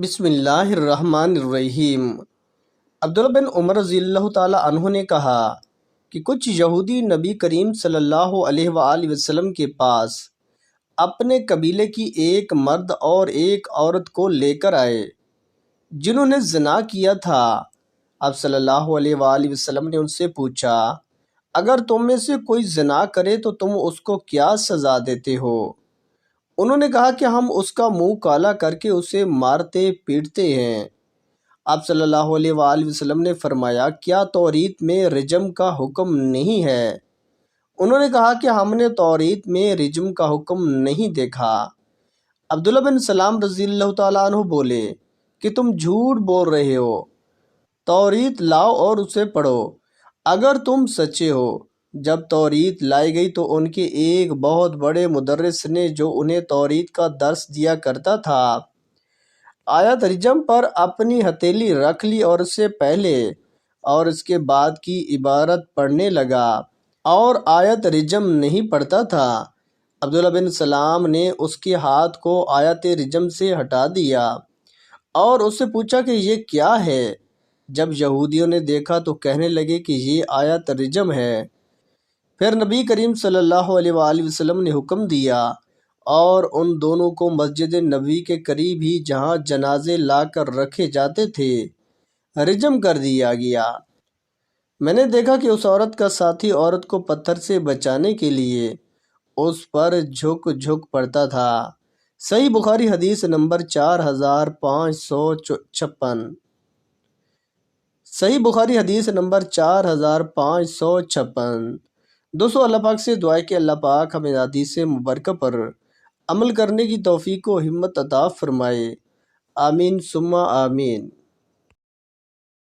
بسم اللہ الرحمن الرحیم۔ عبداللہ بن عمر رضی اللہ تعالی عنہ نے کہا کہ کچھ یہودی نبی کریم صلی اللہ علیہ وآلہ وسلم کے پاس اپنے قبیلے کی ایک مرد اور ایک عورت کو لے کر آئے جنہوں نے زنا کیا تھا۔ آپ صلی اللہ علیہ وآلہ وسلم نے ان سے پوچھا، اگر تم میں سے کوئی زنا کرے تو تم اس کو کیا سزا دیتے ہو؟ انہوں نے کہا کہ ہم اس کا منہ کالا کر کے اسے مارتے پیٹتے ہیں۔ آپ صلی اللہ علیہ وآلہ وسلم نے فرمایا، کیا توریت میں رجم کا حکم نہیں ہے؟ انہوں نے کہا کہ ہم نے توریت میں رجم کا حکم نہیں دیکھا۔ عبداللہ بن سلام رضی اللہ تعالیٰ عنہ بولے کہ تم جھوٹ بول رہے ہو، توریت لاؤ اور اسے پڑھو اگر تم سچے ہو۔ جب توریت لائی گئی تو ان کے ایک بہت بڑے مدرس نے جو انہیں توریت کا درس دیا کرتا تھا، آیت رجم پر اپنی ہتھیلی رکھ لی اور اس سے پہلے اور اس کے بعد کی عبارت پڑھنے لگا اور آیت رجم نہیں پڑھتا تھا۔ عبداللہ بن سلام نے اس کے ہاتھ کو آیت رجم سے ہٹا دیا اور اس سے پوچھا کہ یہ کیا ہے؟ جب یہودیوں نے دیکھا تو کہنے لگے کہ یہ آیت رجم ہے۔ پھر نبی کریم صلی اللہ علیہ وآلہ وسلم نے حکم دیا اور ان دونوں کو مسجد نبوی کے قریب ہی جہاں جنازے لا کر رکھے جاتے تھے رجم کر دیا گیا۔ میں نے دیکھا کہ اس عورت کا ساتھی عورت کو پتھر سے بچانے کے لیے اس پر جھک پڑتا تھا۔ صحیح بخاری حدیث نمبر 4556۔ صحیح بخاری حدیث نمبر 4556۔ دوستو، اللہ پاک سے دعا ہے کہ اللہ پاک ہمیں حدیث مبارکہ پر عمل کرنے کی توفیق و ہمت عطا فرمائے۔ آمین ثم آمین۔